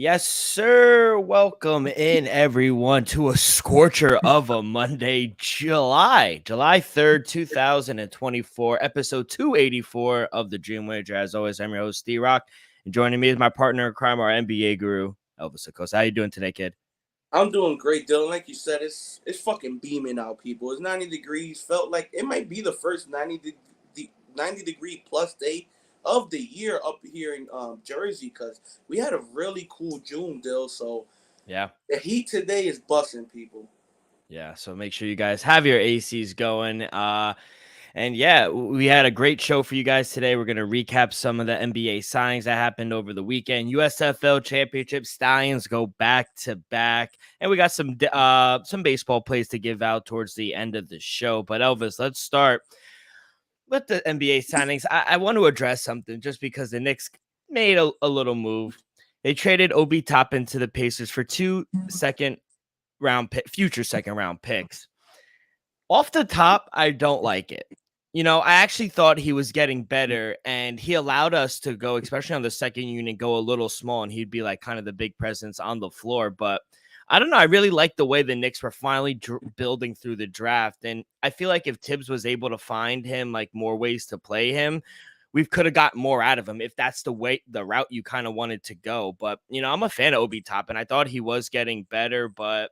Yes, sir. Welcome in everyone to a scorcher of a Monday, July 3rd, 2024, episode 284 of the Dream Wager. As always, I'm your host, D-Rock, and joining me is my partner in crime, our NBA guru, Elvis Acosta. How you doing today, kid? I'm doing great, Dylan. Like you said, it's fucking beaming out, people. It's 90 degrees. Felt like it might be the first 90 degree plus day of the year up here in Jersey, because we had a really cool June, Dill. So Yeah. the heat today is busting, people. Yeah, so make sure you guys have your ACs going. And yeah, we had a great show for you guys today. We're going to recap some of the NBA signings that happened over the weekend. USFL Championship Stallions go back to back, and we got some baseball plays to give out towards the end of the show. But Elvis, let's start with the NBA signings. I want to address something just because the Knicks made a little move. They traded Obi Toppin to the Pacers for future second round picks. Off the top, I don't like it. I actually thought he was getting better, and he allowed us to go, especially on the second unit, go a little small, and he'd be like kind of the big presence on the floor. But I don't know. I really like the way the Knicks were finally building through the draft, and I feel like if Tibbs was able to find him like more ways to play him, we could have got more out of him if that's the route you kind of wanted to go. But I'm a fan of Obi Toppin. I thought he was getting better, but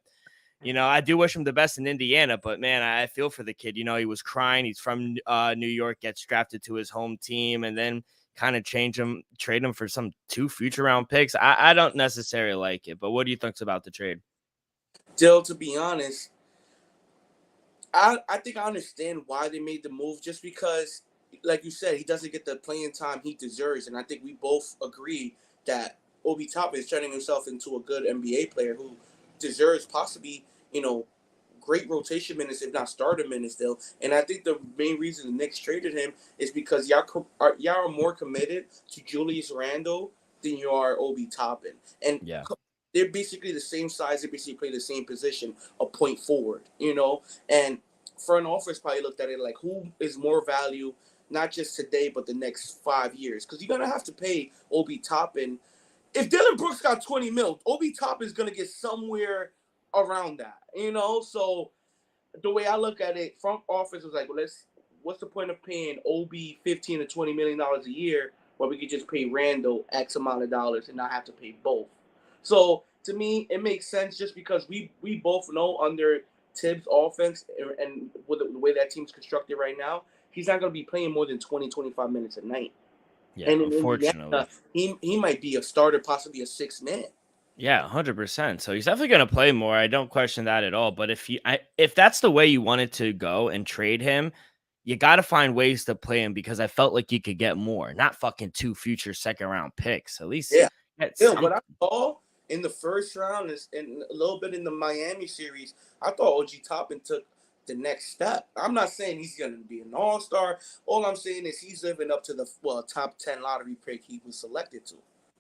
I do wish him the best in Indiana, but man, I feel for the kid. He was crying. He's from New York, gets drafted to his home team, and then kind of trade him for some 2 future round picks. I don't necessarily like it, but what do you think about the trade? Dill, to be honest, I think I understand why they made the move, just because, like you said, he doesn't get the playing time he deserves, and I think we both agree that Obi Toppin is turning himself into a good NBA player who deserves possibly, great rotation minutes, if not starter minutes, still. And I think the main reason the Knicks traded him is because y'all are more committed to Julius Randle than you are Obi Toppin, and Yeah. they're basically the same size. They basically play the same position, a point forward, and front office probably looked at it like, who is more value, not just today but the next 5 years, because you're gonna have to pay Obi Toppin. If Dylan Brooks got 20 mil, Obi Toppin is gonna get somewhere around that, So the way I look at it, front office was like, well, what's the point of paying Obi 15 to $20 million a year, where we could just pay Randall X amount of dollars and not have to pay both? So to me, it makes sense, just because we both know under Tibbs' offense and with the way that team's constructed right now, he's not going to be playing more than 20-25 minutes a night. Yeah, And in unfortunately. Indiana, he might be a starter, possibly a sixth man. Yeah, 100%. So he's definitely going to play more. I don't question that at all. But if that's the way you wanted to go and trade him, you got to find ways to play him, because I felt like you could get more, not fucking 2 future second round picks. At least Yeah. get Yeah, something. what I saw in the first round is, and a little bit in the Miami series, I thought OG Toppin took the next step. I'm not saying he's going to be an all-star. All I'm saying is he's living up to the top 10 lottery pick he was selected to.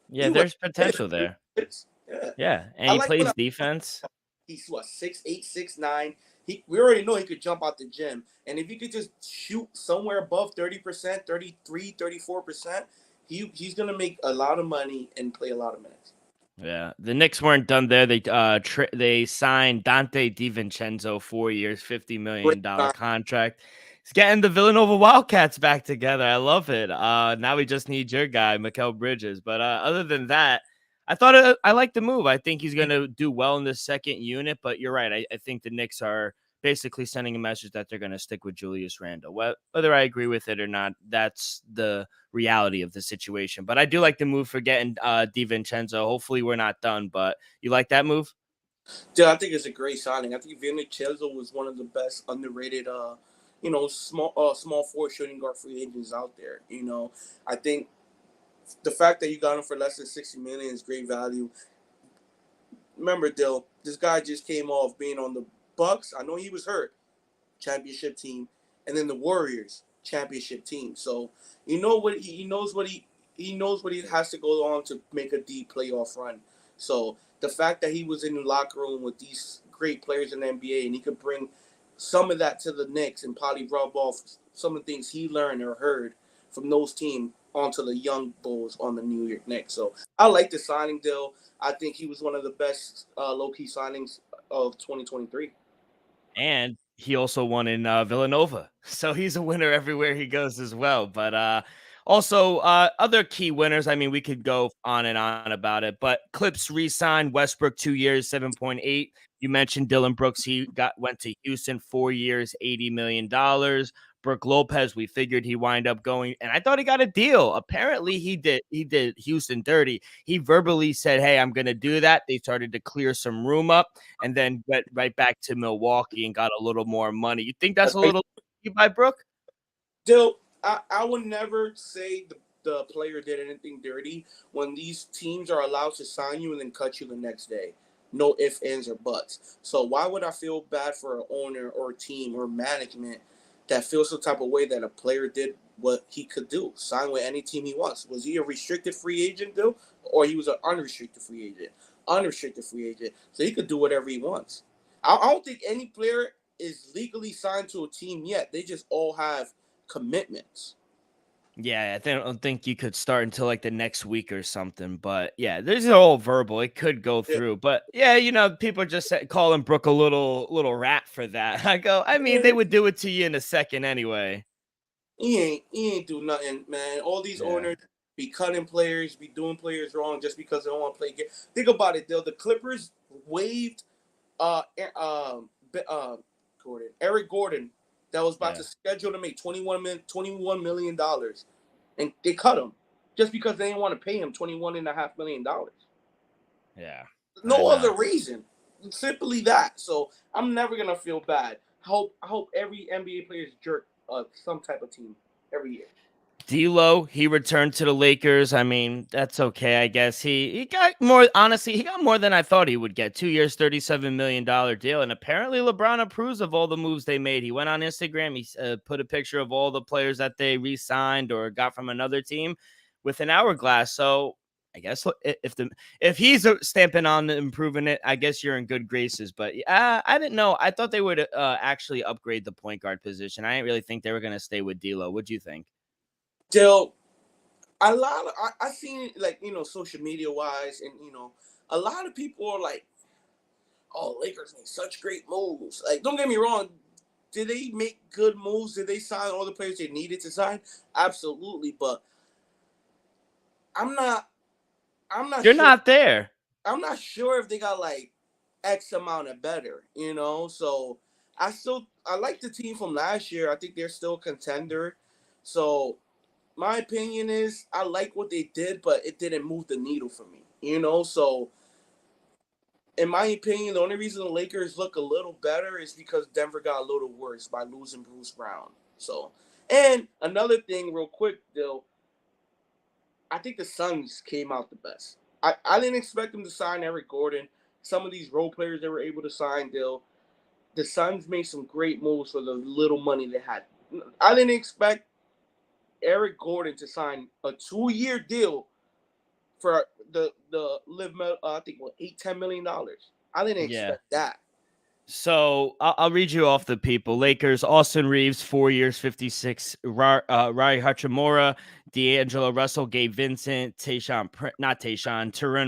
Yeah, He was there's potential there. yeah. Yeah, and I he like what plays defense. he's 6'8", 6'9". We already know he could jump out the gym. And if he could just shoot somewhere above 30%, 33, 34%, he's gonna make a lot of money and play a lot of minutes. Yeah, the Knicks weren't done there. They signed Dante DiVincenzo, 4 years, Great $50 million sign. contract. He's getting the Villanova Wildcats back together. I love it. Now we just need your guy, Mikal Bridges. But other than that, I like the move. I think he's going to do well in the second unit. But you're right. I think the Knicks are basically sending a message that they're going to stick with Julius Randle. Whether I agree with it or not, that's the reality of the situation. But I do like the move for getting DiVincenzo. Hopefully we're not done, but you like that move? Dude, I think it's a great signing. I think Vincenzo was one of the best underrated, small forward shooting guard free agents out there. I think the fact that you got him for less than 60 million is great value. Remember, Dill, this guy just came off being on the Bucks. I know he was hurt, championship team, and then the Warriors championship team. So he knows what he has to go on to make a deep playoff run. So the fact that he was in the locker room with these great players in the NBA, and he could bring some of that to the Knicks and probably rub off some of the things he learned or heard from those teams onto the young bulls on the New York Knicks. So I like the signing deal. I think he was one of the best low key signings of 2023. And he also won in Villanova, so he's a winner everywhere he goes as well. But also other key winners. I mean, we could go on and on about it, but Clips re-signed Westbrook 2 years, 7.8. You mentioned Dylan Brooks. He went to Houston 4 years, $80 million. Brooke Lopez, we figured he wind up going, and I thought he got a deal. Apparently, he did. He did Houston dirty. He verbally said, "Hey, I'm going to do that." They started to clear some room up, and then went right back to Milwaukee and got a little more money. You think that's a little by Brooke? Still, I would never say the player did anything dirty when these teams are allowed to sign you and then cut you the next day. No ifs, ands, or buts. So why would I feel bad for an owner or team or management that feels some type of way that a player did what he could do, sign with any team he wants? Was he a restricted free agent though, or he was an unrestricted free agent? Unrestricted free agent, so he could do whatever he wants. I don't think any player is legally signed to a team yet. They just all have commitments. Yeah, I don't think you could start until like the next week or something. But yeah, there's all verbal. It could go Yeah. through. But yeah, people just calling Brooke a little rat for that. I mean, they would do it to you in a second anyway. He ain't do nothing, man. All these Yeah. owners be cutting players, be doing players wrong just because they don't want to play game. Think about it, though. The Clippers waived Eric Gordon, that was about Yeah. to schedule to make $21 million, and they cut him just because they didn't want to pay him $21.5 million. Yeah. I No know. other reason. Simply that. So I'm never gonna feel bad. I hope every NBA player is jerk some type of team every year. D'Lo, he returned to the Lakers. I mean, that's okay, I guess. He got more. Honestly, he got more than I thought he would get. 2 years, $37 million deal, and apparently LeBron approves of all the moves they made. He went on Instagram. He put a picture of all the players that they re-signed or got from another team with an hourglass. So I guess if he's stamping on improving it, I guess you're in good graces. But I didn't know. I thought they would actually upgrade the point guard position. I didn't really think they were going to stay with D'Lo. What do you think? Still, I seen it, like, social media wise, and a lot of people are like, "Oh, Lakers made such great moves." Like, don't get me wrong. Did they make good moves? Did they sign all the players they needed to sign? Absolutely, but I'm not. I'm not You're sure. not there. I'm not sure if they got like X amount of better. So I like the team from last year. I think they're still a contender. So my opinion is I like what they did, but it didn't move the needle for me. So in my opinion, the only reason the Lakers look a little better is because Denver got a little worse by losing Bruce Brown. So, and another thing, real quick, though, I think the Suns came out the best. I didn't expect them to sign Eric Gordon. Some of these role players they were able to sign, the Suns made some great moves for the little money they had. I didn't expect Eric Gordon to sign a 2-year deal for the live. I think what $8-10 million. I didn't Yeah. expect that. So I'll read you off the people. Lakers, Austin Reeves, 4 years, 56. Rai Hachimura, D'Angelo Russell, Gabe Vincent, Turin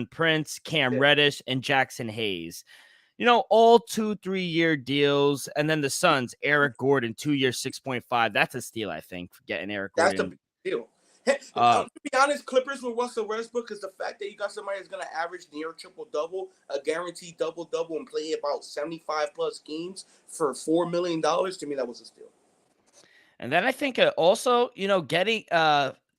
Prince, Cam Yeah. Reddish, and Jackson Hayes. All 2-3 year deals. And then the Suns, Eric Gordon, 2 years, 6.5. That's a steal, I think, for getting Eric That's the Gordon. big deal. Hey, to be honest, Clippers with Russell Westbrook is the fact that you got somebody that's going to average near triple double, a guaranteed double double, and play about 75 plus games for $4 million. To me, that was a steal. And then I think also, getting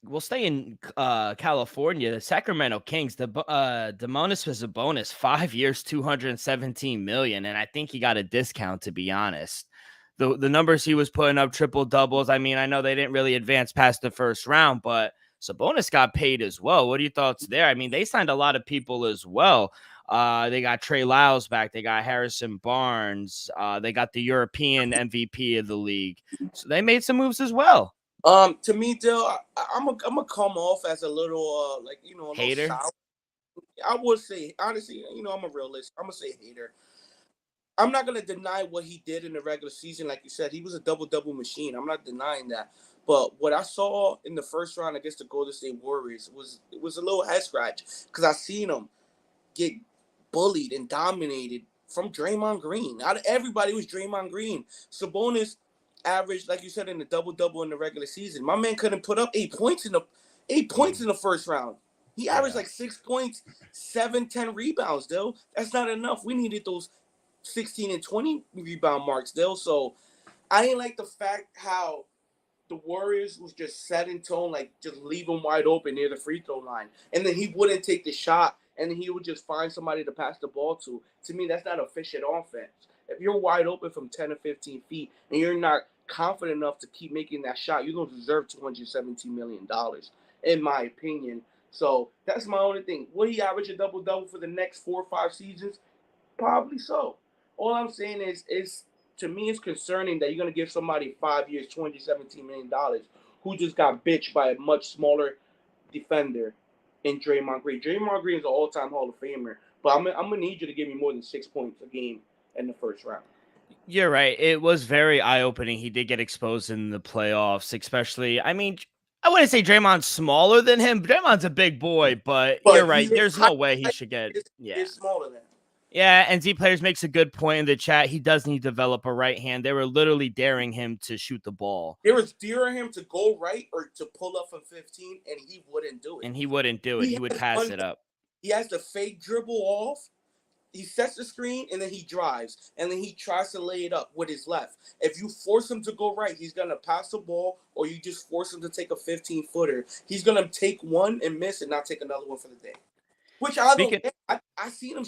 we'll stay in California. The Sacramento Kings, Demonis was a bonus, 5 years, 217 million, and I think he got a discount, to be honest. The numbers he was putting up, triple doubles. I mean, I know they didn't really advance past the first round, but Sabonis got paid as well. What are your thoughts there? I mean, they signed a lot of people as well. They got Trey Lyles back. They got Harrison Barnes. They got the European MVP of the league. So they made some moves as well. To me, Dill, I'm gonna come off as a little a little Hater. sour. I would say honestly, I'm a realist. I'm gonna say hater. I'm not gonna deny what he did in the regular season. Like you said, he was a double double machine. I'm not denying that. But what I saw in the first round against the Golden State Warriors was a little head scratch because I seen them get bullied and dominated from Draymond Green. Not everybody was Draymond Green. Sabonis averaged, like you said, in the double-double in the regular season. My man couldn't put up 8 points in the first round. He averaged like 6 points, 10 rebounds, though. That's not enough. We needed those 16 and 20 rebound marks, though. So I didn't like the fact how the Warriors was just set in tone, like just leave him wide open near the free throw line. And then he wouldn't take the shot, and then he would just find somebody to pass the ball to. To me, that's not efficient offense. If you're wide open from 10 to 15 feet and you're not confident enough to keep making that shot, you don't deserve $217 million, in my opinion. So that's my only thing. Will he average a double-double for the next 4 or 5 seasons? Probably so. All I'm saying is to me, it's concerning that you're going to give somebody 5 years, $217 million, who just got bitched by a much smaller defender in Draymond Green. Draymond Green is an all-time Hall of Famer, but I'm going to need you to give me more than 6 points a game in the first round. You're right. It was very eye-opening. He did get exposed in the playoffs, especially. I mean, I wouldn't say Draymond's smaller than him. Draymond's a big boy, but you're right. There's no way he should get. He's smaller than him. Yeah, and Z Players makes a good point in the chat. He does need to develop a right hand. They were literally daring him to shoot the ball. They were daring him to go right or to pull up from 15, and he wouldn't do it. He would pass it up. He has the fake dribble off. He sets the screen, and then he drives, and then he tries to lay it up with his left. If you force him to go right, he's going to pass the ball, or you just force him to take a 15-footer. He's going to take one and miss and not take another one for the day. Which I don't get. I seen him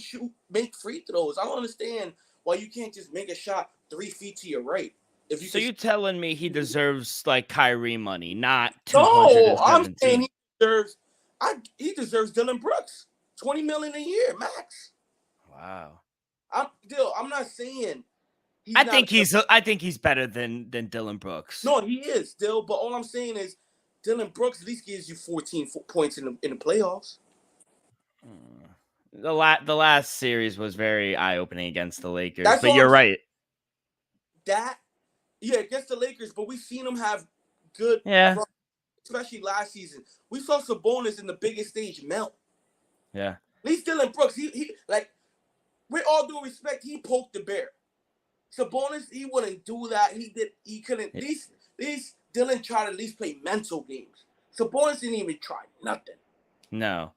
make free throws. I don't understand why you can't just make a shot 3 feet to your right. So you're telling me he deserves like Kyrie money, not $217? No, I'm saying he deserves Dillon Brooks, $20 million a year max. Wow. I'm not saying. I think he's better than Dillon Brooks. No, he is still. But all I'm saying is, Dillon Brooks at least gives you 14 points in the playoffs. The last series was very eye-opening against the Lakers, but you're right. Against the Lakers, but we've seen them have good, especially last season. We saw Sabonis in the biggest stage melt. Yeah. At least Dillon Brooks, he like, with all due respect, he poked the bear. Sabonis, he wouldn't do that. He couldn't. At least Dillon tried to at least play mental games. Sabonis didn't even try nothing. No.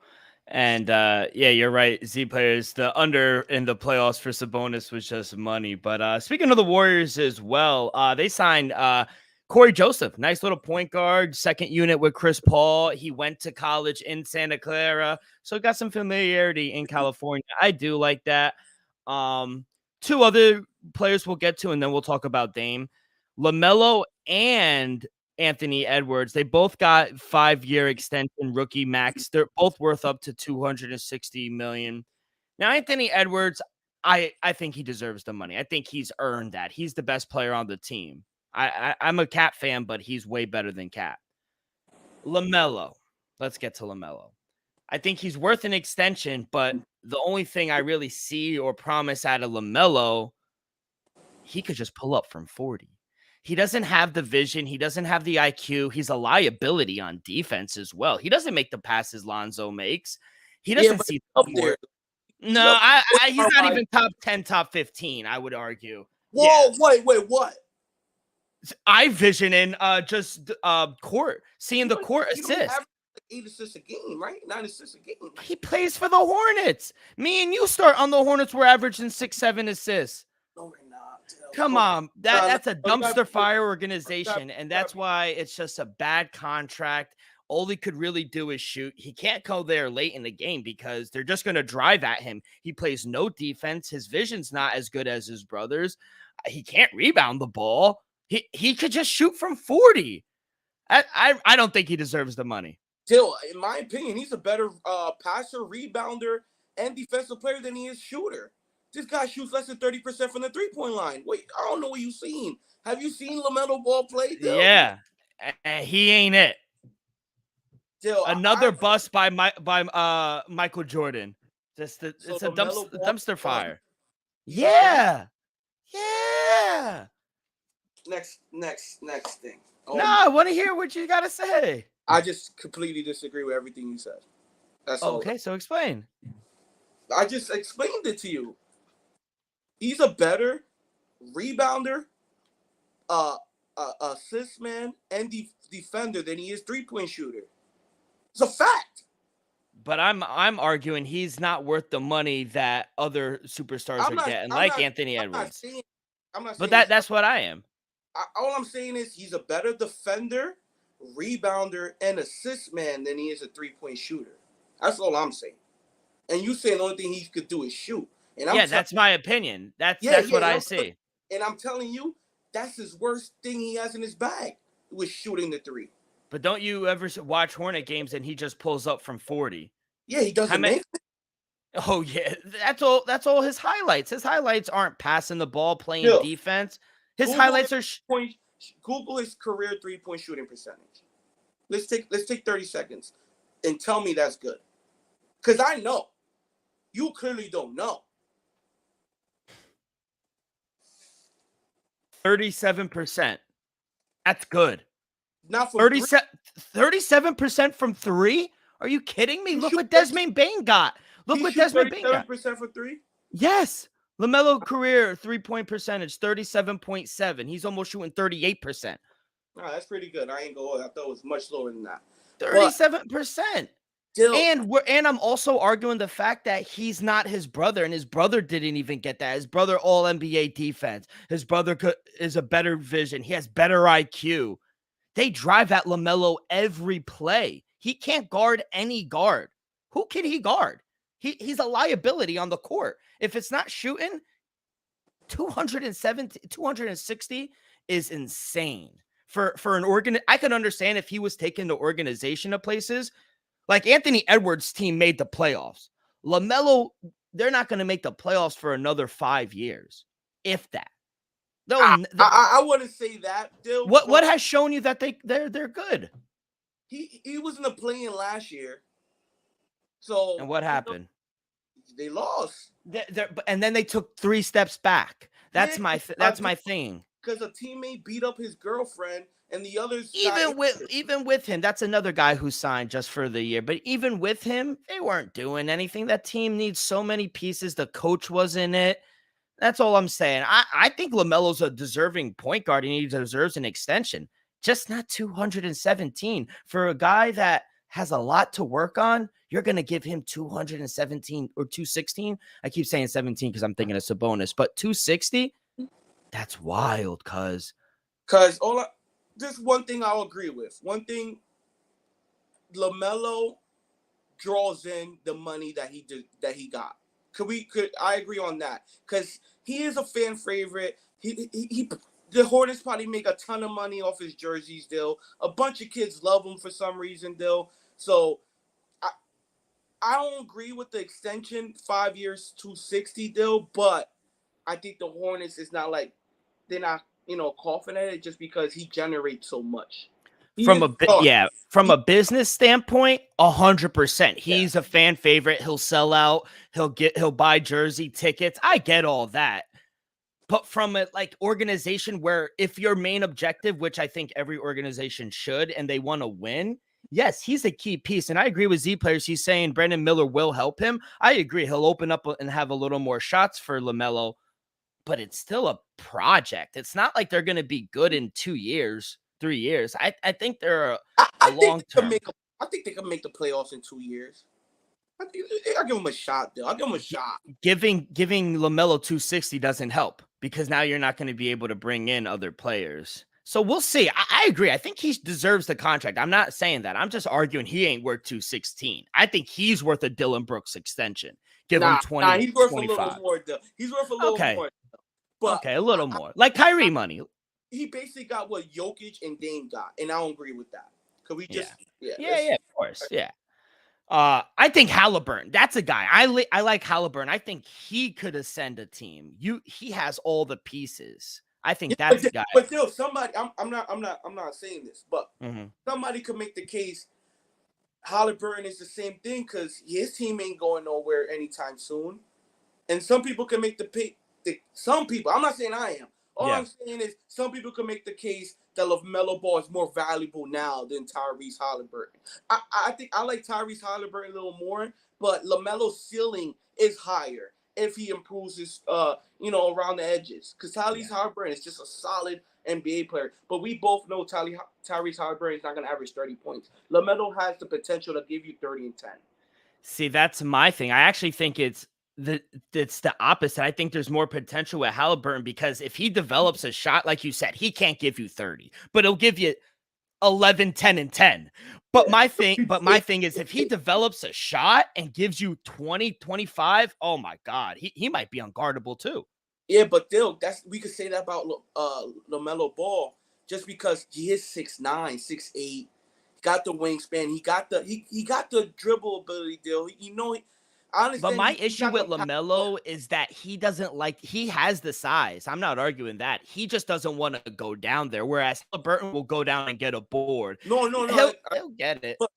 And you're right. Z Players, the under in the playoffs for Sabonis was just money. But speaking of the Warriors as well, they signed Corey Joseph, nice little point guard, second unit with Chris Paul. He went to college in Santa Clara, so got some familiarity in California. I do like that. 2 other players we'll get to, and then we'll talk about Dame. LaMelo and Anthony Edwards, they both got 5-year extension, rookie max. They're both worth up to $260 million. Now, Anthony Edwards, I think he deserves the money. I think he's earned that. He's the best player on the team. I'm a Cat fan, but he's way better than Cat. LaMelo, let's get to LaMelo. I think he's worth an extension, but the only thing I really see or promise out of LaMelo, he could just pull up from 40. He doesn't have the vision. He doesn't have the IQ. He's a liability on defense as well. He doesn't make the passes Lonzo makes. He doesn't see up there. No, he's not even top 10, top 15, I would argue. Whoa, wait, what? Eye vision in just court, seeing the court assist. 8 assists a game, right? 9 assists a game. He plays for the Hornets. Me and you start on the Hornets. We're averaging 6-7 assists. No, we're not. Come on, that's a dumpster fire organization, and that's why it's just a bad contract. All he could really do is shoot. He can't go there late in the game because they're just going to drive at him. He plays no defense. His vision's not as good as his brother's. He can't rebound the ball. He could just shoot from 40. I don't think he deserves the money. Still, in my opinion, he's a better passer, rebounder, and defensive player than he is shooter. This guy shoots less than 30% from the three-point line. Wait, I don't know what you've seen. Have you seen LaMelo Ball play? Still? Yeah, he ain't it. Still, another bust by Michael Jordan. It's a dumpster fire. Yeah. Next thing. Oh No, my. I want to hear what you got to say. I just completely disagree with everything you said. That's all. Okay, so explain. I just explained it to you. He's a better rebounder, assist man, and defender than he is 3-point shooter. It's a fact. But I'm arguing he's not worth the money that other superstars are getting, like Anthony Edwards. I'm not but saying that's what I am. All I'm saying is he's a better defender, rebounder, and assist man than he is a 3-point shooter. That's all I'm saying. And you saying the only thing he could do is shoot. And that's my opinion. That's what I see. And I'm telling you, that's his worst thing he has in his bag was shooting the three. But don't you ever watch Hornet games and he just pulls up from 40? Yeah, he doesn't make it. Oh yeah, that's all his highlights. His highlights aren't passing the ball, playing defense. His highlights are Google his career 3-point shooting percentage. Let's take 30 seconds and tell me that's good. Because I know. You clearly don't know. 37%. That's good. Not from 37% from three? Are you kidding me? Look what Desmond Bain got. Look what Desmond Bain got. 37% for three? Yes. LaMelo career 3-point percentage 37.7. He's almost shooting 38%. Oh, that's pretty good. I ain't going. I thought it was much lower than that. 37%. And I'm also arguing the fact that he's not his brother, and his brother didn't even get that. His brother all NBA defense. His brother is a better vision. He has better IQ. They drive at LaMelo every play. He can't guard any guard. Who can he guard? He's a liability on the court. If it's not shooting, 260 is insane. For an I could understand if he was taking the organization of places. Like Anthony Edwards' team made the playoffs. LaMelo, they're not going to make the playoffs for another 5 years, if that. I wouldn't say that. What has shown you that they're good? He was in the play-in last year. So and what happened? They lost. And then they took 3 steps back. That's my thing. Because a teammate beat up his girlfriend. And the others, even with him, that's another guy who signed just for the year. But even with him, they weren't doing anything. That team needs so many pieces. The coach was in it. That's all I'm saying. I think LaMelo's a deserving point guard, and he deserves an extension. Just not 217 for a guy that has a lot to work on. You're going to give him 217 or 216. I keep saying 17 because I'm thinking of Sabonis, but 260. That's wild, Because just one thing I'll agree with. One thing, LaMelo draws in the money that he got. I agree on that? Because he is a fan favorite. The Hornets probably make a ton of money off his jerseys, Dill. A bunch of kids love him for some reason, Dill. So I don't agree with the extension, 5 years, 260, Dill. But I think the Hornets is not like they're not. Coughing at it just because he generates so much. From a business standpoint, 100%. He's a fan favorite. He'll sell out. He'll buy jersey tickets. I get all that. But from a organization where if your main objective, which I think every organization should, and they want to win, yes, he's a key piece. And I agree with Z Players. He's saying Brandon Miller will help him. I agree. He'll open up and have a little more shots for LaMelo. But it's still a project. It's not like they're going to be good in 2 years, 3 years. I think they're a long term. I think they can make the playoffs in 2 years. I'll give them a shot, though. I'll give them a shot. Giving LaMelo 260 doesn't help because now you're not going to be able to bring in other players. So we'll see. I agree. I think he deserves the contract. I'm not saying that. I'm just arguing he ain't worth 216. I think he's worth a Dillon Brooks extension. Give him 20. He's worth 25. a little more, though. He's worth a little more. But a little more. Like Kyrie money. He basically got what Jokic and Dame got, and I don't agree with that. Because we just... Yeah, of course. Yeah. I think Halliburton, that's a guy. I like Halliburton. I think he could ascend a team. He has all the pieces. I think that's the guy. But still, somebody, I'm not saying this, but somebody could make the case Halliburton is the same thing because his team ain't going nowhere anytime soon. And some people can make some people, I'm not saying I am, All Yeah. I'm saying is some people can make the case that LaMelo Ball is more valuable now than Tyrese Halliburton. I think I like Tyrese Halliburton a little more, but LaMelo's ceiling is higher if he improves his, around the edges. Because Tyrese Halliburton is just a solid NBA player. But we both know Tyrese Halliburton is not going to average 30 points. LaMelo has the potential to give you 30 and 10. See, that's my thing. I actually think it's the opposite. I think there's more potential with Halliburton because if he develops a shot, like you said, he can't give you 30, but he'll give you 11, 10, and 10. But my thing is if he develops a shot and gives you 20, 25, oh my God, he might be unguardable too. Yeah, but still, we could say that about LaMelo Ball just because he is 6'9", 6'8", got the wingspan, he got the dribble ability. Deal, I But understand. my He's issue not with gonna LaMelo is that he has the size. I'm not arguing that. He just doesn't want to go down there. Whereas Halliburton will go down and get a board. no, no, no. He'll get it. But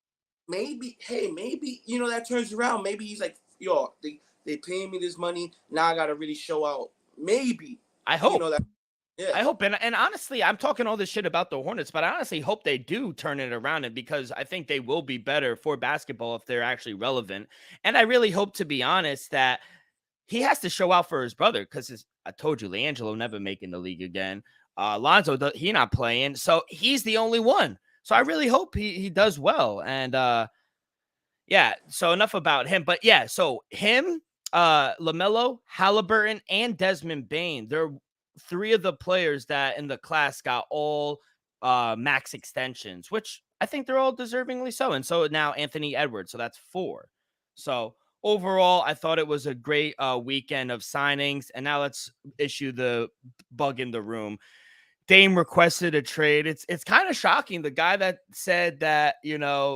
maybe that turns around. Maybe he's like, yo, they paying me this money. Now I gotta really show out. Maybe I hope. that. Yeah. I hope. And honestly, I'm talking all this shit about the Hornets, but I honestly hope they do turn it around, and because I think they will be better for basketball if they're actually relevant. And I really hope, to be honest, that he has to show out for his brother because I told you, LiAngelo never making the league again. Lonzo, he not playing, so he's the only one. So I really hope he does well. And yeah, so enough about him. But yeah, so him, LaMelo, Halliburton, and Desmond Bane, they're three of the players that in the class got all max extensions, which I think they're all deservingly so. And so now Anthony Edwards, so that's 4. So overall, I thought it was a great weekend of signings. And now let's issue the bug in the room. Dame requested a trade. It's kind of shocking. The guy that said that, you're not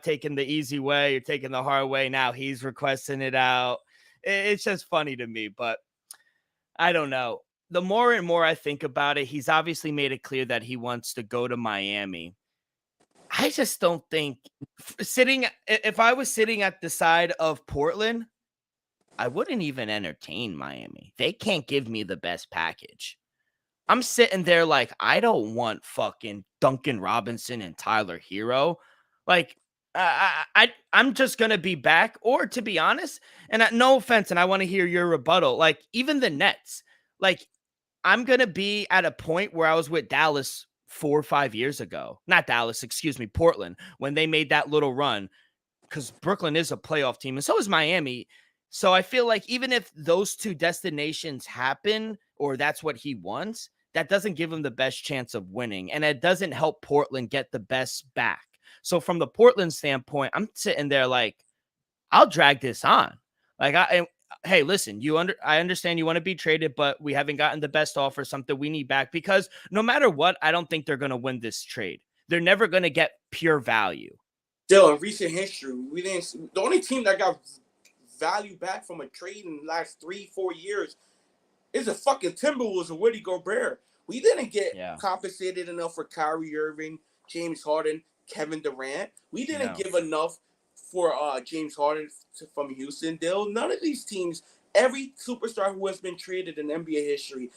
taking the easy way, you're taking the hard way. Now he's requesting it out. It's just funny to me, but I don't know. The more and more I think about it, he's obviously made it clear that he wants to go to Miami. I just don't think if I was sitting at the side of Portland, I wouldn't even entertain Miami. They can't give me the best package. I'm sitting there like, I don't want fucking Duncan Robinson and Tyler Hero. Like, I'm just going to be back. Or to be honest, and no offense, and I want to hear your rebuttal, like even the Nets, like I'm going to be at a point where I was with Dallas 4 or 5 years ago. Not Dallas, excuse me, Portland, when they made that little run, because Brooklyn is a playoff team and so is Miami. So I feel like even if those two destinations happen, or that's what he wants, that doesn't give him the best chance of winning. And it doesn't help Portland get the best back. So from the Portland standpoint, I'm sitting there like, I'll drag this on. Like, hey, listen, I understand you want to be traded, but we haven't gotten the best offer, something we need back, because no matter what, I don't think they're going to win this trade. They're never going to get pure value. Still, in recent history, the only team that got value back from a trade in the last 3-4 years is the fucking Timberwolves and Rudy Gobert. We didn't get compensated enough for Kyrie Irving, James Harden, Kevin Durant. We didn't give enough for James Harden from Houston. None of these teams, every superstar who has been traded in NBA history,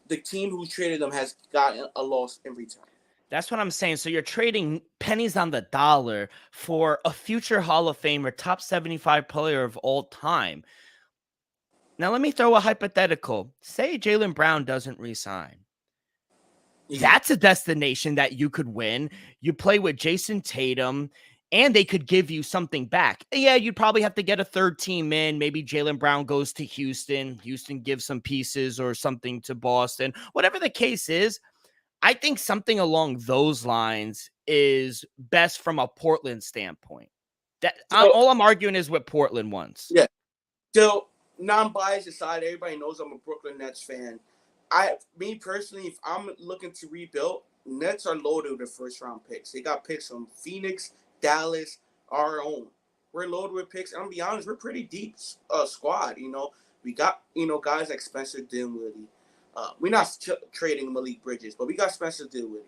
the team who traded them has gotten a loss in return. That's what I'm saying. So you're trading pennies on the dollar for a future Hall of Famer, top 75 player of all time. Now, let me throw a hypothetical. Say Jaylen Brown doesn't resign. That's a destination that you could win. You play with Jason Tatum, and they could give you something back. Yeah, you'd probably have to get a third team in. Maybe Jaylen Brown goes to Houston. Houston gives some pieces or something to Boston. Whatever the case is, I think something along those lines is best from a Portland standpoint. All I'm arguing is what Portland wants. Yeah. So, non-biased aside, everybody knows I'm a Brooklyn Nets fan. Me personally, if I'm looking to rebuild, Nets are loaded with first-round picks. They got picks from Phoenix, Dallas, our own. We're loaded with picks. And I'm be honest, we're pretty deep squad. We got guys like Spencer Dinwiddie. We're not trading Malik Bridges, but we got Spencer Dinwiddie.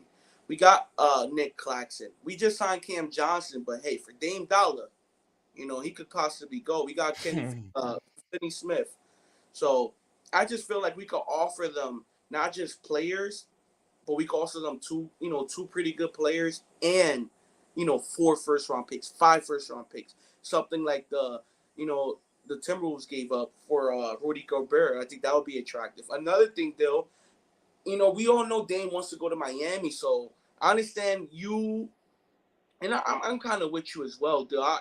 We got Nick Claxton. We just signed Cam Johnson, but hey, for Dame Dollar, he could possibly go. We got Finney Smith. So I just feel like we could offer them not just players, but we could also them two pretty good players and 4 first-round picks, 5 first-round picks, something like the Timberwolves gave up for Rudy Gobert. I think that would be attractive. Another thing, though, we all know Dame wants to go to Miami, so I understand you, and I'm kind of with you as well, though.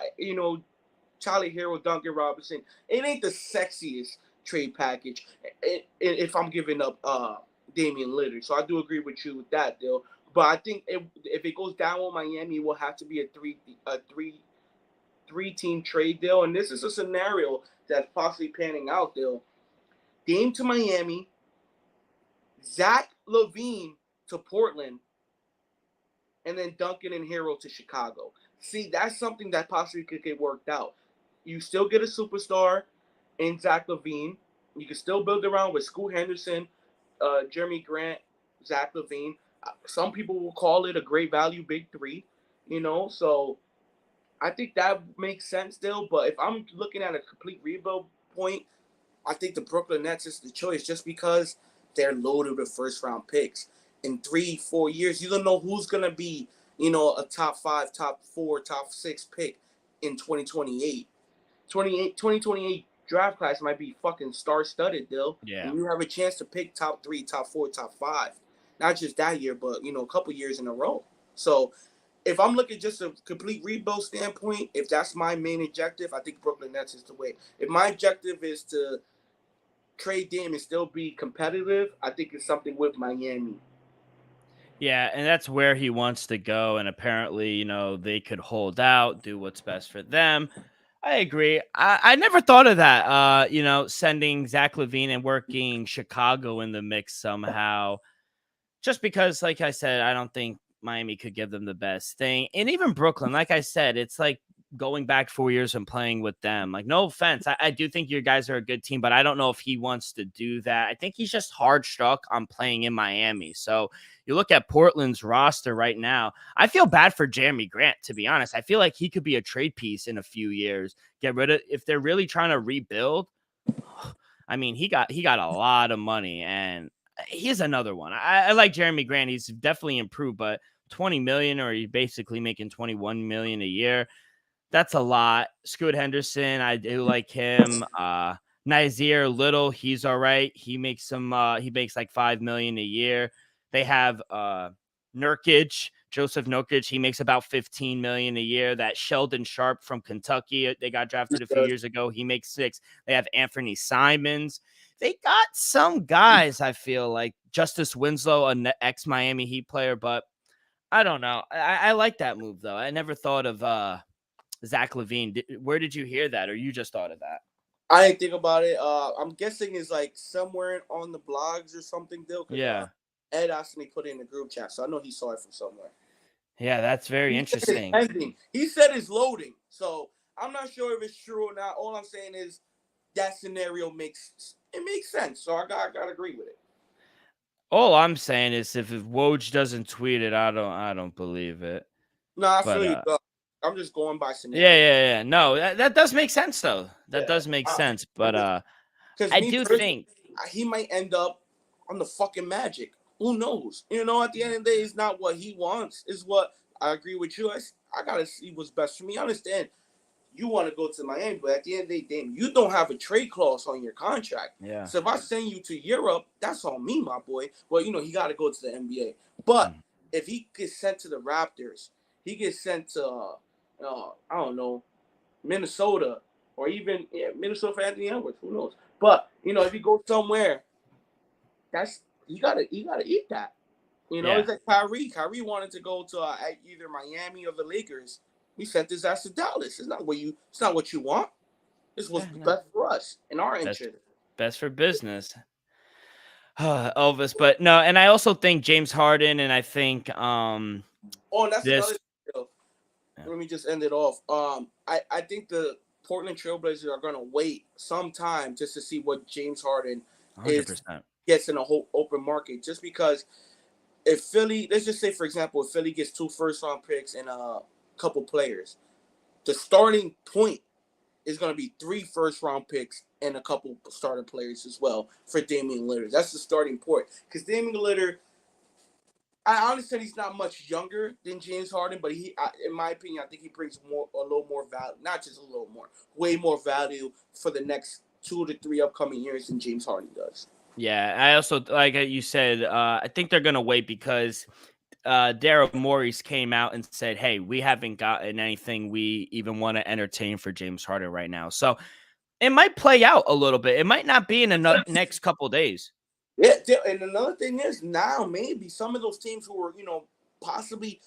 Charlie Hero, Duncan Robinson, it ain't the sexiest trade package if I'm giving up Damian Lillard. So I do agree with you with that, though. But I think if it goes down with Miami, it will have to be a three-team trade deal, and this is a scenario that's possibly panning out, though. Dame to Miami, Zach LaVine to Portland, and then Duncan and Hero to Chicago. See, that's something that possibly could get worked out. You still get a superstar in Zach LaVine. You can still build around with Scoot Henderson, Jeremy Grant, Zach LaVine. Some people will call it a great value big three, so I think that makes sense still. But if I'm looking at a complete rebuild point, I think the Brooklyn Nets is the choice just because they're loaded with first-round picks. In 3-4 years, you don't know who's going to be, a top 5, top 4, top 6 pick in 2028. 2028 draft class might be fucking star-studded, Dill. Yeah. And you have a chance to pick top 3, top 4, top 5. Not just that year, but, a couple years in a row. So if I'm looking just a complete rebuild standpoint, if that's my main objective, I think Brooklyn Nets is the way. If my objective is to trade Dame and still be competitive, I think it's something with Miami. Yeah, and that's where he wants to go. And apparently, they could hold out, do what's best for them. I agree. I never thought of that, sending Zach LaVine and working Chicago in the mix somehow. Just because, like I said, I don't think Miami could give them the best thing. And even Brooklyn, like I said, it's like going back 4 years and playing with them. Like, no offense. I do think you guys are a good team, but I don't know if he wants to do that. I think he's just hard struck on playing in Miami. So you look at Portland's roster right now. I feel bad for Jeremy Grant, to be honest. I feel like he could be a trade piece in a few years. Get rid of, if they're really trying to rebuild. I mean, he got a lot of money, and he's another one. I like Jeremy Grant. He's definitely improved, but 20 million, or he's basically making 21 million a year. That's a lot. Scoot Henderson, I do like him. Nazir Little, he's all right. He makes like 5 million a year. They have Nurkic, Joseph Nurkic. He makes about 15 million a year. That Sheldon Sharp from Kentucky, they got drafted a few years ago. He makes 6. They have Anthony Simons. They got some guys, I feel like Justice Winslow, an ex-Miami Heat player, but I don't know. I like that move, though. I never thought of Zach LaVine. Where did you hear that, or you just thought of that? I didn't think about it. I'm guessing it's like somewhere on the blogs or something, Dill. Yeah. Ed asked me to put it in the group chat, so I know he saw it from somewhere. Yeah, that's very interesting. He said it's loading, so I'm not sure if it's true or not. All I'm saying is that scenario makes sense, so I gotta agree with it. All I'm saying is if Woj doesn't tweet it, I don't believe it. No, I feel you. I'm just going by scenario. Yeah. No, that does make sense, though. That does make sense, but I do think he might end up on the fucking Magic. Who knows? At the end of the day, it's not what he wants. It's what I agree with you. I gotta see what's best for me. I understand you want to go to Miami, but at the end of the day, damn, you don't have a trade clause on your contract. Yeah. So if I send you to Europe, that's on me, my boy. Well, he got to go to the NBA. But if he gets sent to the Raptors, he gets sent to, I don't know, Minnesota, or even Minnesota for Anthony Edwards. Who knows? But if he goes somewhere, you gotta eat that. It's like Kyrie. Kyrie wanted to go to either Miami or the Lakers. We sent his ass to Dallas. It's not what you want. This was best for us in our interest. Best for business. Elvis, but no, and I also think James Harden, and I think that's another deal. Yeah. Let me just end it off. I think the Portland Trailblazers are gonna wait some time just to see what James Harden 100%. Gets in a whole open market. Just because if Philly, let's just say for example, if Philly gets 2 first-round picks and couple players, the starting point is going to be 3 first-round picks and a couple starter players as well for Damian Lillard. That's the starting point. Because Damian Lillard, I honestly said he's not much younger than James Harden, but in my opinion, I think he brings a little more value, not just a little more, way more value for the next 2 to 3 upcoming years than James Harden does. Yeah, I also like you said. I think they're gonna wait because Daryl Morey came out and said, "Hey, we haven't gotten anything we even want to entertain for James Harden right now." So it might play out a little bit. It might not be in the next couple days. Yeah, and another thing is now maybe some of those teams who are, possibly,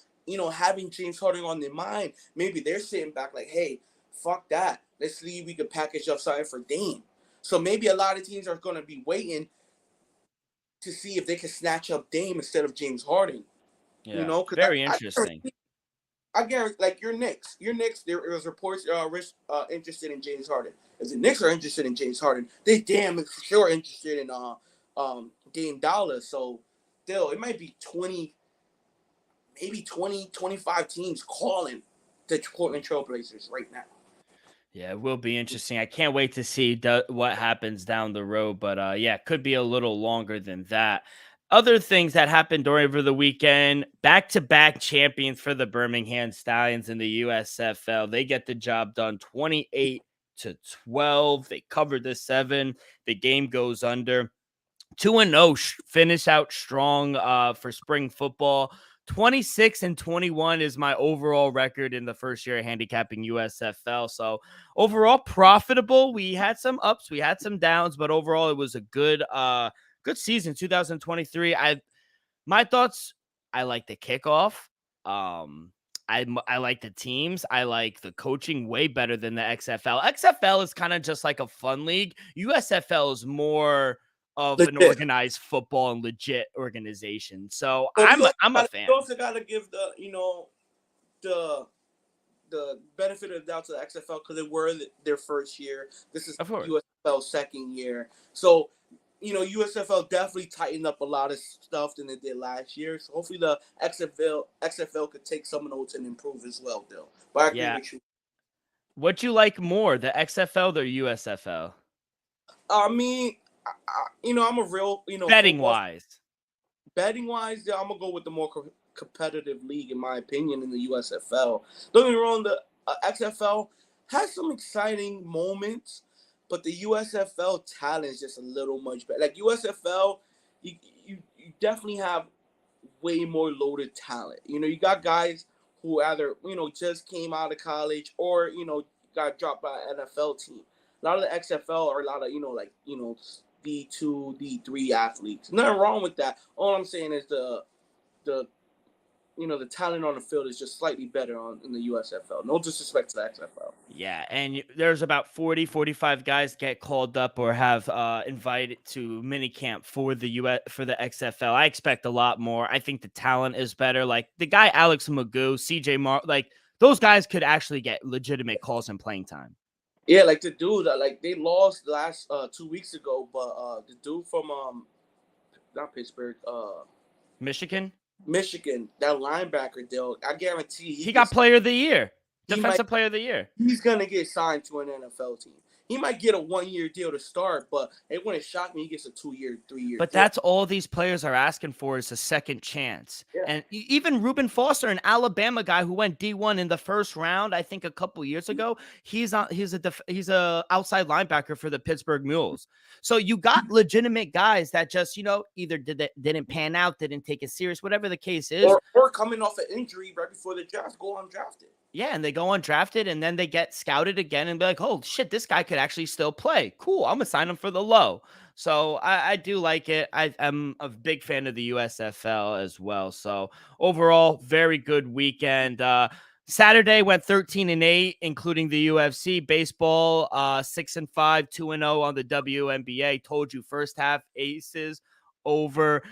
having James Harden on their mind, maybe they're sitting back like, hey, fuck that. Let's see if we could package up something for Dame. So maybe a lot of teams are going to be waiting to see if they can snatch up Dame instead of James Harden. Yeah, very interesting. I guarantee, like your Knicks, there was reports interested in James Harden. If the Knicks are interested in James Harden, they damn sure interested in Dame Dollar. So still, it might be 20, maybe 20, 25 teams calling the Portland Trailblazers right now. Yeah, it will be interesting. I can't wait to see what happens down the road. But yeah, it could be a little longer than that. Other things that happened over the weekend, back-to-back champions for the Birmingham Stallions in the USFL. They get the job done 28-12. They covered the 7. The game goes under. 2-0 finish out strong for spring football. 26-21 is my overall record in the first year of handicapping USFL. So overall profitable. We had some ups, we had some downs, but overall it was a good season 2023. My thoughts, I like the kickoff. I like the teams. I like the coaching way better than the XFL. XFL is kind of just like a fun league. USFL is more of an organized football and legit organization. So I'm a fan. You also got to give the benefit of the doubt to the XFL because they were their first year. This is USFL's second year. So, USFL definitely tightened up a lot of stuff than they did last year. So hopefully the XFL could take some of those and improve as well, though. But I agree with you. What you like more, the XFL or USFL? I mean, I'm a real, betting wise, yeah, I'm gonna go with the more competitive league, in my opinion, in the USFL. Don't get me wrong, the XFL has some exciting moments, but the USFL talent is just a little much better. Like USFL, you definitely have way more loaded talent. You got guys who either just came out of college or got dropped by an NFL team. A lot of the XFL are a lot of D2, D3 athletes. Nothing wrong with that. All I'm saying is the talent on the field is just slightly better in the USFL. No disrespect to the XFL. Yeah, and there's about 40, 45 guys get called up or have invited to minicamp for the XFL. I expect a lot more. I think the talent is better. Like the guy Alex Magoo, CJ like those guys could actually get legitimate calls and playing time. Yeah, like the dude, like they lost last 2 weeks ago, but the dude from not Pittsburgh, Michigan, that linebacker, though, I guarantee he got player of the year, defensive player of the year. He's gonna get signed to an NFL team. He might get a 1-year deal to start, but it wouldn't shock me he gets a 2-year, 3-year. But that's all these players are asking for is a second chance. Yeah. And even Reuben Foster, an Alabama guy who went D1 in the first round, I think a couple years ago, he's a outside linebacker for the Pittsburgh Mules. So you got legitimate guys that just either didn't pan out, didn't take it serious, whatever the case is, or coming off an injury right before the draft, go undrafted. Yeah, and they go undrafted, and then they get scouted again and be like, oh, shit, this guy could actually still play. Cool, I'm going to sign him for the low. So I do like it. I'm a big fan of the USFL as well. So overall, very good weekend. Saturday went 13-8, including the UFC. Baseball, 6-5, 2-0 on the WNBA. Told you first half, aces over.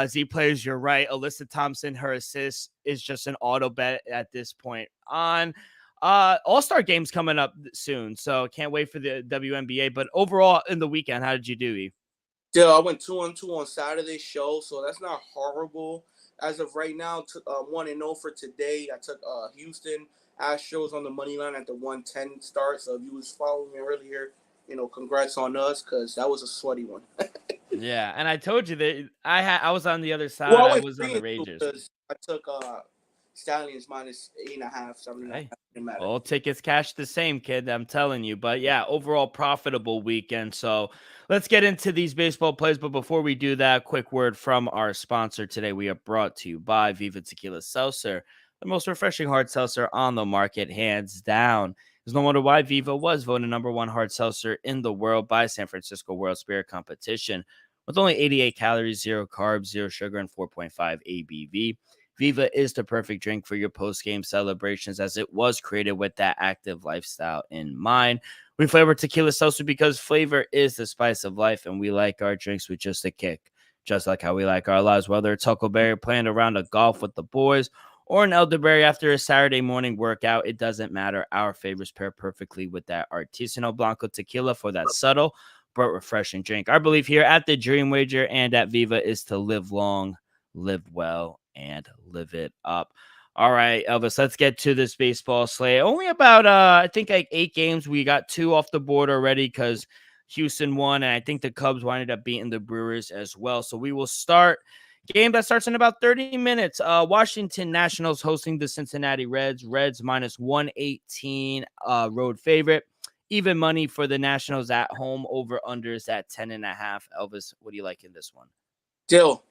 Z players, you're right. Alyssa Thompson, her assist is just an auto bet at this point on. All-Star games coming up soon, so can't wait for the WNBA. But overall, in the weekend, how did you do, Eve? Yeah, I went 2-2 on Saturday's show, so that's not horrible. As of right now, 1-0 for today. I took Houston Astros on the money line at the 110 start. So if you was following me earlier, congrats on us because that was a sweaty one. Yeah, and I told you that I was on the other Well, side. I I went was on the 3-2 Rangers. because I took Stallions minus 8.5, 7.5. Hey, Didn't matter. all tickets cash the same, kid. I'm telling you. But yeah, overall profitable weekend. So let's get into these baseball plays. But before we do that, quick word from our sponsor today. We are brought to you by Viva Tequila Seltzer, the most refreshing hard seltzer on the market, hands down. There's no wonder why Viva was voted #1 hard seltzer in the world by San Francisco World Spirit Competition. With only 88 calories, 0 carbs, 0 sugar, and 4.5 ABV. Viva is the perfect drink for your post-game celebrations as it was created with that active lifestyle in mind. We flavor tequila seltzer because flavor is the spice of life, and we like our drinks with just a kick, just like how we like our lives, whether it's Huckleberry playing around a golf with the boys or an elderberry after a Saturday morning workout. It doesn't matter. Our favorites pair perfectly with that Artisanal Blanco tequila for that subtle but refreshing drink. Our belief here at the Dream Wager and at Viva is to live long, live well, and live it up. All right, Elvis, let's get to this baseball slate. Only about I think like 8 games. We got 2 off the board already because Houston won, and I think the Cubs winded up beating the Brewers as well. So we will start game that starts in about 30 minutes. Washington Nationals hosting the Cincinnati Reds. Reds minus 118, road favorite. Even money for the Nationals at home. Over unders at 10.5. Elvis, what do you like in this one? Dill.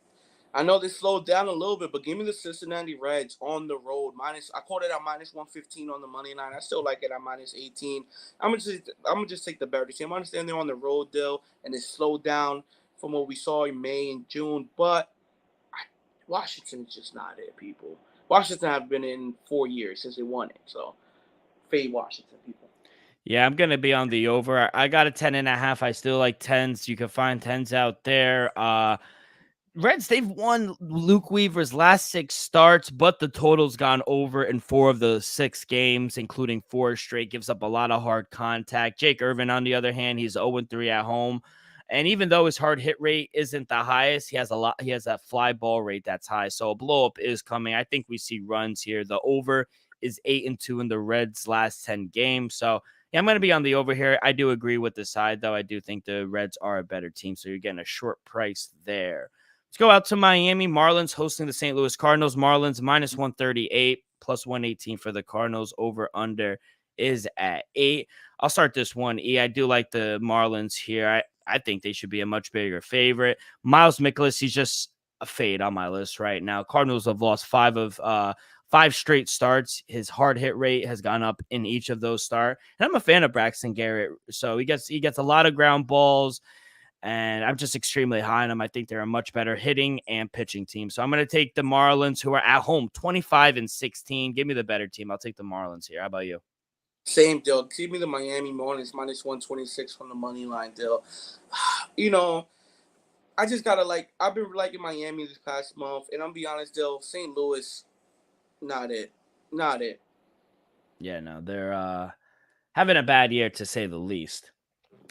I know they slowed down a little bit, but give me the Cincinnati Reds on the road. I called it at minus 115 on the money line. I still like it at minus 18. I'm gonna just take the better team. I understand they're on the road, Dill, and it slowed down from what we saw in May and June, but Washington is just not it, people. Washington have been in 4 years since they won it, so fade Washington, people. Yeah, I'm going to be on the over. I got a 10.5. I still like 10s. You can find 10s out there. Reds, they've won Luke Weaver's last 6 starts, but the total's gone over in 4 of the 6 games, including 4 straight. Gives up a lot of hard contact. Jake Irvin, on the other hand, he's 0-3 at home. And even though his hard hit rate isn't the highest, he has that fly ball rate that's high. So a blow up is coming. I think we see runs here. The over is 8-2 in the Reds' last 10 games. So yeah, I'm going to be on the over here. I do agree with the side, though. I do think the Reds are a better team, so you're getting a short price there. Let's go out to Miami. Marlins hosting the St. Louis Cardinals. Marlins minus 138, plus 118 for the Cardinals. Over under is at 8. I'll start this one, E. I do like the Marlins here. I think they should be a much bigger favorite. Miles Mikolas, he's just a fade on my list right now. Cardinals have lost 5 straight starts. His hard hit rate has gone up in each of those starts. And I'm a fan of Braxton Garrett. So he gets a lot of ground balls. And I'm just extremely high on them. I think they're a much better hitting and pitching team. So I'm going to take the Marlins, who are at home 25-16. Give me the better team. I'll take the Marlins here. How about you? Same deal. Give me the Miami Marlins minus 126 from the money line, Dill. I just gotta I've been liking Miami this past month, and I'm be honest, Dill, St. Louis, not it. Not it. Yeah, no, they're having a bad year to say the least.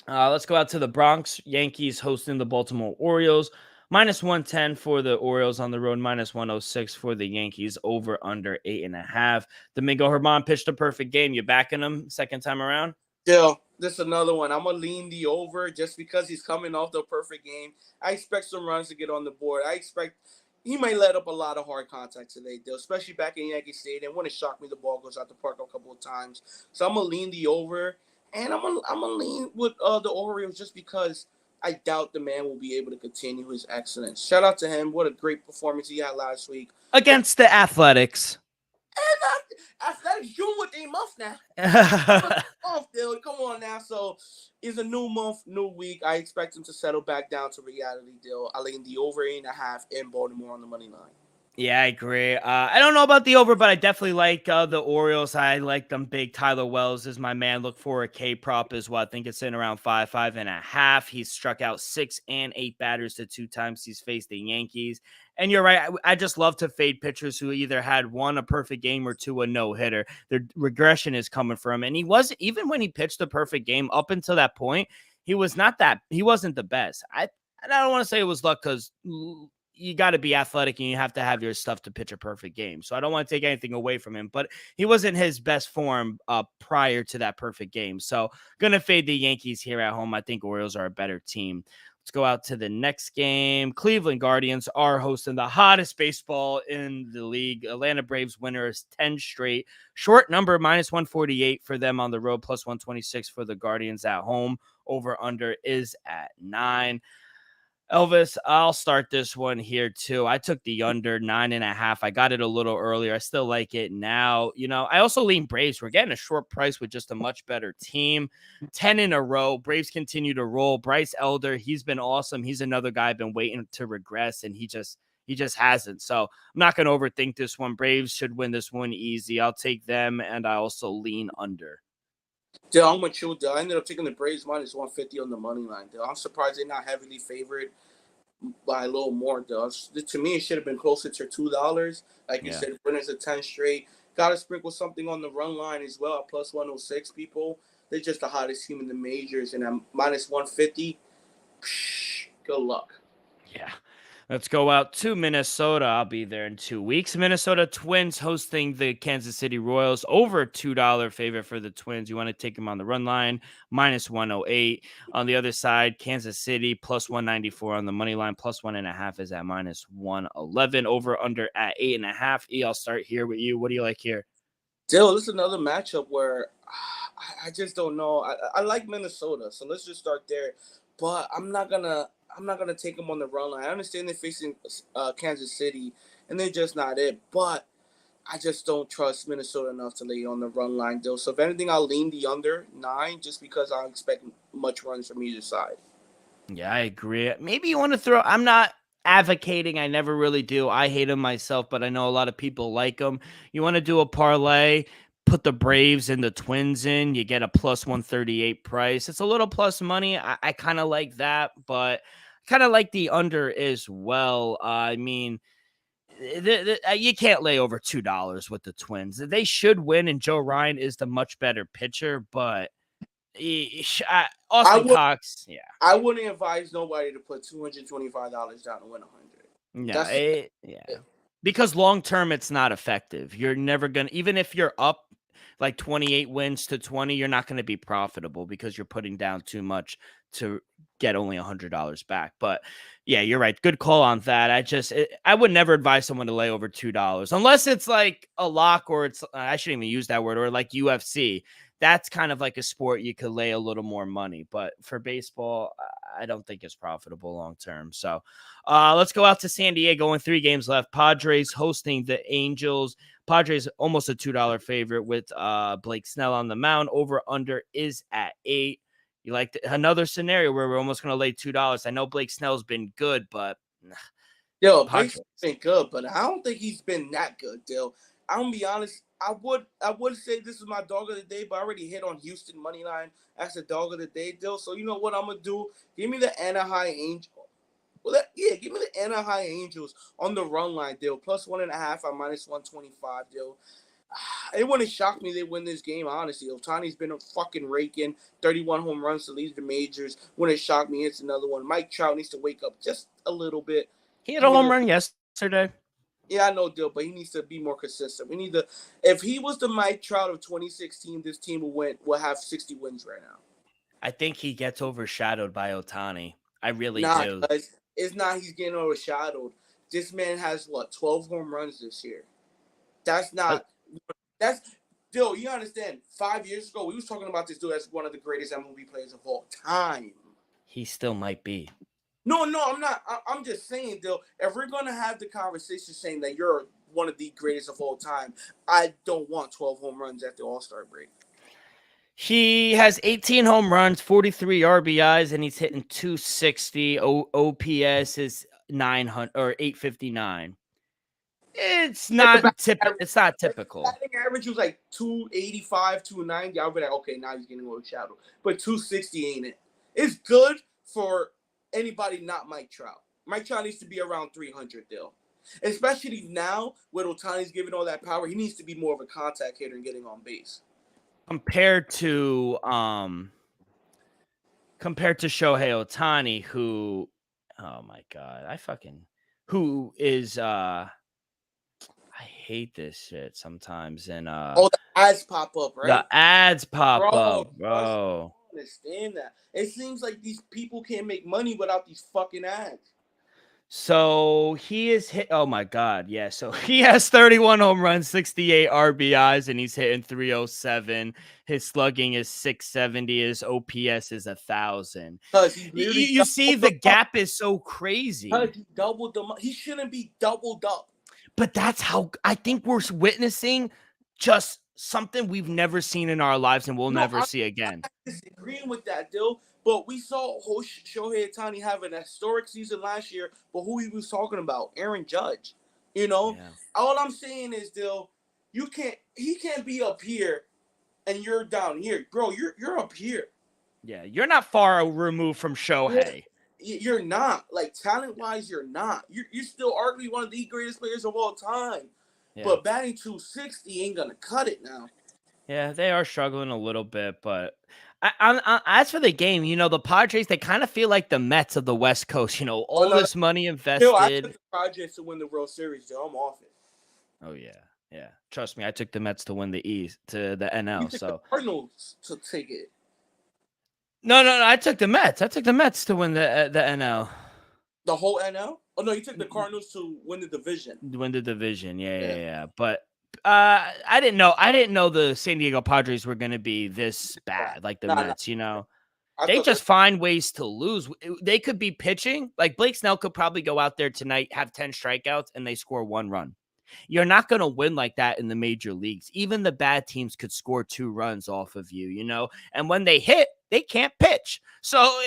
Let's go out to the Bronx. Yankees hosting the Baltimore Orioles. Minus 110 for the Orioles on the road. Minus 106 for the Yankees. Over under 8.5. Domingo Germán pitched a perfect game. You backing him second time around? Dill, this is another one. I'm going to lean the over just because he's coming off the perfect game. I expect some runs to get on the board. I expect he might let up a lot of hard contact today, Dill, especially back in Yankee Stadium. Wouldn't shock me the ball goes out the park a couple of times. So I'm going to lean the over. And I'm gonna lean with the Orioles just because I doubt the man will be able to continue his excellence. Shout out to him. What a great performance he had last week. Against the Athletics. And Athletics June with a month now. Month, dude. Come on now. So it's a new month, new week. I expect him to settle back down to reality, Dill. I lean the over 8.5 in Baltimore on the money line. Yeah, I agree. I don't know about the over, but I definitely like the Orioles. I like them big. Tyler Wells is my man. Look for a K prop as well. I think it's in around 5.5. He's struck out 6 and 8 batters the 2 times he's faced the Yankees. And you're right. I just love to fade pitchers who either had 1 a perfect game or 2 a no hitter. Their regression is coming from him. And he wasn't, even when he pitched the perfect game up until that point, he wasn't the best. I don't want to say it was luck because you got to be athletic and you have to have your stuff to pitch a perfect game. So I don't want to take anything away from him, but he wasn't his best form prior to that perfect game. So gonna fade the Yankees here at home. I think Orioles are a better team. Let's go out to the next game. Cleveland Guardians are hosting the hottest baseball in the league. Atlanta Braves winners 10 straight. Short number -148 for them on the road, +126 for the Guardians at home. Over under is at 9. Elvis, I'll start this one here too. I took the under 9.5. I got it a little earlier. I still like it now. I also lean Braves. We're getting a short price with just a much better team. 10 in a row. Braves continue to roll. Bryce Elder, he's been awesome. He's another guy I've been waiting to regress, and he just hasn't. So I'm not going to overthink this one. Braves should win this one easy. I'll take them, and I also lean under. Dude, I'm with you. I ended up taking the Braves -150 on the money line. Dude, I'm surprised they're not heavily favored by a little more. Dude. To me, it should have been closer to $2. Like you said, winners of 10 straight. Got to sprinkle something on the run line as well at +106. People, they're just the hottest team in the majors, and I'm -150. Good luck. Yeah. Let's go out to Minnesota. I'll be there in 2 weeks. Minnesota Twins hosting the Kansas City Royals. Over $2 favorite for the Twins. You want to take them on the run line, -108. On the other side, Kansas City +194 on the money line. +1.5 is at -111. Over under at 8.5. I'll start here with you. What do you like here? Dill, this is another matchup where I just don't know. I like Minnesota, so let's just start there. But I'm not gonna take them on the run line. I understand they're facing Kansas City, and they're just not it. But I just don't trust Minnesota enough to lay on the run line, Dill. So if anything, I'll lean the under 9, just because I expect much runs from either side. Yeah, I agree. Maybe you want to throw. I'm not advocating. I never really do. I hate them myself, but I know a lot of people like them. You want to do a parlay, put the Braves and the Twins in. You get a +138 price. It's a little plus money. I kind of like that, but kind of like the under as well. I mean, you can't lay over $2 with the Twins. They should win, and Joe Ryan is the much better pitcher, but Austin Cox, yeah. I wouldn't advise nobody to put $225 down to win 100. Yeah. Because long term, it's not effective. You're never gonna, even if you're up like 28 wins to 20, you're not going to be profitable because you're putting down too much to get only $100 back. But yeah, you're right. Good call on that. I would never advise someone to lay over $2 unless it's like a lock, or I shouldn't even use that word, or like UFC. That's kind of like a sport you could lay a little more money. But for baseball, I don't think it's profitable long term. So let's go out to San Diego in 3 games left. Padres hosting the Angels. Padres almost a $2 favorite with Blake Snell on the mound. Over under is at 8. You like another scenario where we're almost going to lay $2. I know Blake Snell's been good, but Blake's been good, but I don't think he's been that good, Dill. I'm gonna be honest. I would say this is my dog of the day, but I already hit on Houston money line as the dog of the day, Dill. So you know what I'm gonna do? Give me the Anaheim Angels. Give me the Anaheim Angels on the run line, Dill. +1.5 at -125, Dill. It wouldn't shock me they win this game, honestly. Ohtani's been a fucking raking, 31 home runs to lead the majors. Wouldn't shock me. It's another one. Mike Trout needs to wake up just a little bit. He had a home run yesterday. Yeah, I know, Dill, but he needs to be more consistent. If he was the Mike Trout of 2016, this team will have 60 wins right now. I think he gets overshadowed by Ohtani. I really do. It's not he's getting overshadowed. This man has 12 home runs this year. That's Dill, you understand, 5 years ago, we was talking about this dude as one of the greatest MLB players of all time. He still might be. No, I'm not. I'm just saying, Dill, if we're going to have the conversation saying that you're one of the greatest of all time, I don't want 12 home runs at the All-Star break. He has 18 home runs, 43 RBIs, and he's hitting 260. OPS is 900 or 859. It's not typical. Batting average was like 285, 290. I'll be like, okay, now he's getting overshadowed. But 260 ain't it. It's good for anybody not Mike Trout. Mike Trout needs to be around 300, Dill. Especially now, with Ohtani's giving all that power, he needs to be more of a contact hitter and getting on base. Compared to Shohei Ohtani, who, oh my God, who is I hate this shit sometimes, and Oh, the ads pop up, the right? ads pop Bro, up, trust me, bro. I don't understand that. It seems like these people can't make money without these fucking ads. So he is hit. Oh my god, yeah. So he has 31 home runs, 68 RBIs, and he's hitting 307. His slugging is 670. His OPS is 1,000. Because he You, literally you see, doubled the them up. gap is so crazy. Because he doubled them up. He shouldn't be doubled up. But that's how I think we're witnessing just something we've never seen in our lives and we'll No, never see again. I'm disagreeing with that, Dill. But we saw Shohei Ohtani have an historic season last year. But who he was talking about? Aaron Judge. You know, Yeah. all I'm saying is, Dill, he can't be up here and you're down here, bro. You're up here. Yeah, you're not far removed from Shohei. You're not, like, talent wise. You're not. You're still arguably one of the greatest players of all time. Yeah. But batting 260 ain't gonna cut it now. Yeah, they are struggling a little bit, but as for the game, the Padres, they kind of feel like the Mets of the West Coast. All No, this money Hill, I invested. took the Padres to win the World Series, Joe. I'm off it. Oh yeah. Trust me, I took the Mets to win the East to the NL. You took the Cardinals to take it. No, I took the Mets. I took the Mets to win the NL. The whole NL? Oh no, you took the Cardinals to win the division. Win the division, yeah. But I didn't know the San Diego Padres were going to be this bad, like the Mets. They just find ways to lose. They could be pitching. Like Blake Snell could probably go out there tonight, have 10 strikeouts, and they score 1 run. You're not going to win like that in the major leagues. Even the bad teams could score 2 runs off of you, And when they hit, they can't pitch. So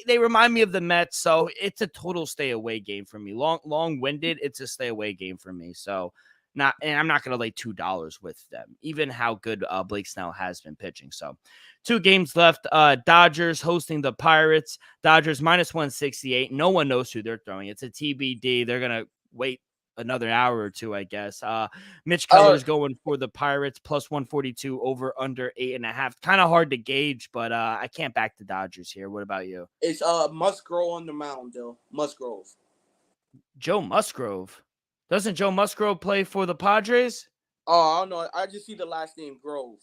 they remind me of the Mets. So it's a total stay away game for me. Long-winded, it's a stay away game for me. So I'm not going to lay $2 with them, even how good Blake Snell has been pitching. So 2 games left. Dodgers hosting the Pirates. Dodgers minus 168. No one knows who they're throwing. It's a TBD. They're going to wait another hour or two, I guess. Mitch Keller's going for the Pirates plus 142 over under 8.5. Kind of hard to gauge, but I can't back the Dodgers here. What about you? It's Musgrove on the mound, Dill. Musgrove. Joe Musgrove. Doesn't Joe Musgrove play for the Padres? Oh, I don't know. I just see the last name Grove.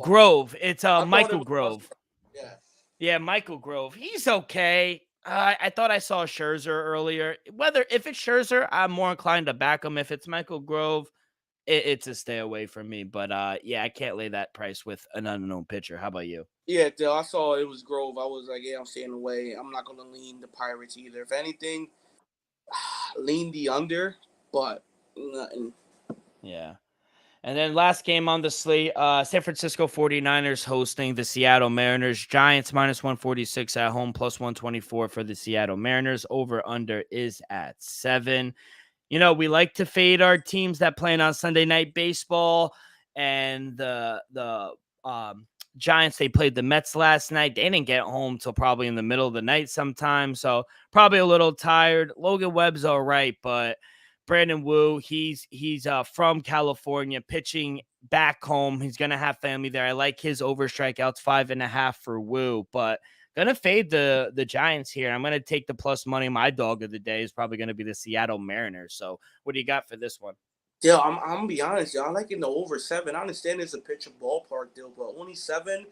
Grove. It's Michael Grove. Yeah. Yeah, Michael Grove. He's okay. I thought I saw Scherzer earlier. If it's Scherzer, I'm more inclined to back him. If it's Michael Grove, it's a stay away from me. But yeah, I can't lay that price with an unknown pitcher. How about you? Yeah, Dill, I saw it was Grove. I was like, yeah, I'm staying away. I'm not going to lean the Pirates either. If anything, lean the under, but nothing. Yeah. And then last game on the slate, San Francisco 49ers hosting the Seattle Mariners. Giants minus 146 at home, plus 124 for the Seattle Mariners. Over-under is at 7. We like to fade our teams that play on Sunday Night Baseball. And the Giants, they played the Mets last night. They didn't get home till probably in the middle of the night sometime. So probably a little tired. Logan Webb's all right, but Brandon Wu, he's from California, pitching back home. He's going to have family there. I like his over strikeouts, 5.5 for Wu, but going to fade the Giants here. I'm going to take the plus money. My dog of the day is probably going to be the Seattle Mariners. So what do you got for this one? Yeah, I'm going to be honest, y'all. I like in the over 7. I understand it's a pitcher ballpark deal, but only 7.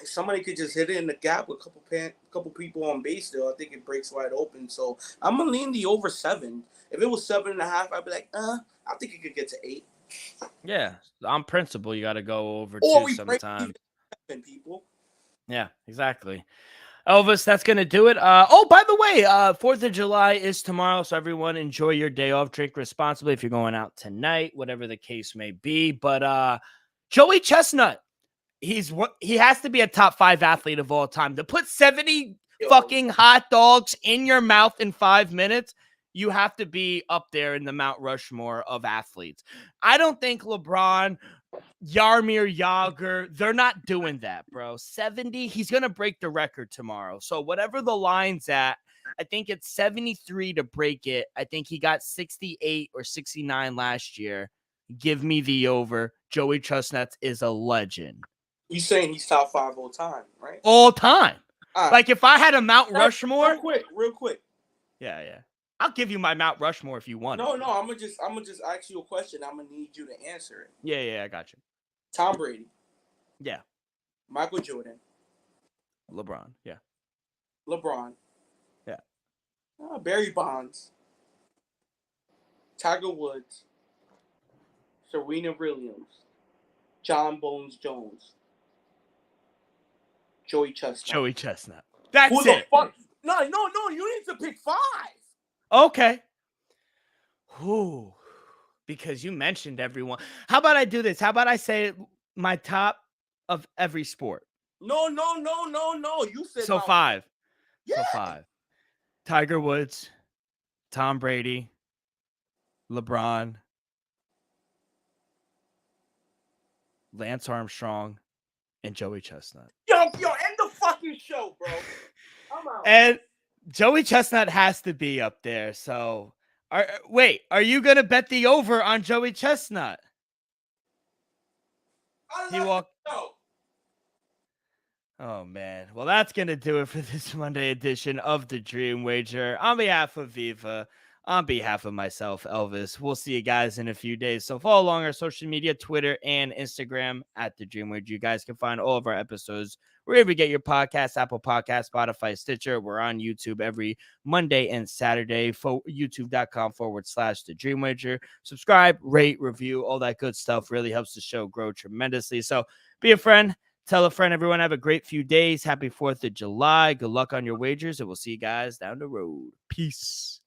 Somebody could just hit it in the gap with a couple people on base still. I think it breaks wide open. So I'm going to lean the over 7. If it was 7.5, I'd be like, I think it could get to 8. Yeah, on principle, you got to go over or 2 sometime. People. Yeah, exactly. Elvis, that's going to do it. By the way, 4th of July is tomorrow, so everyone enjoy your day off. Drink responsibly if you're going out tonight, whatever the case may be. But Joey Chestnut, he has to be a top 5 athlete of all time. To put 70 fucking hot dogs in your mouth in 5 minutes, you have to be up there in the Mount Rushmore of athletes. I don't think LeBron, Jaromir Jagr, they're not doing that, bro. 70, he's going to break the record tomorrow. So whatever the line's at, I think it's 73 to break it. I think he got 68 or 69 last year. Give me the over. Joey Chestnut is a legend. You saying he's top 5 all time, right? All time. Right. Like if I had a Mount Rushmore. Real quick. Yeah. I'll give you my Mount Rushmore if you want. No, I'm gonna just ask you a question. I'm gonna need you to answer it. Yeah, I got you. Tom Brady. Yeah. Michael Jordan. LeBron. Yeah. LeBron. Yeah. Barry Bonds. Tiger Woods. Serena Williams. John Bones Jones. Joey Chestnut. Joey Chestnut. That's Who the it. fuck? No, you need to pick 5. Okay. Who? Because you mentioned everyone. How about I do this? How about I say my top of every sport? No. You said So 5. Yeah. So 5. Tiger Woods, Tom Brady, LeBron, Lance Armstrong, and Joey Chestnut. Yo, end the fucking show, bro. I'm out. And Joey Chestnut has to be up there. So, are you gonna bet the over on Joey Chestnut? He walked. Oh man. Well, that's gonna do it for this Monday edition of the Dream Wager. On behalf of Viva, on behalf of myself, Elvis, we'll see you guys in a few days. So follow along our social media, Twitter and Instagram at the Dream Wager. You guys can find all of our episodes wherever you get your podcasts, Apple Podcasts, Spotify, Stitcher. We're on YouTube every Monday and Saturday. YouTube.com/the Dream Wager. Subscribe, rate, review, all that good stuff really helps the show grow tremendously. So be a friend. Tell a friend. Everyone have a great few days. Happy 4th of July. Good luck on your wagers, and we'll see you guys down the road. Peace.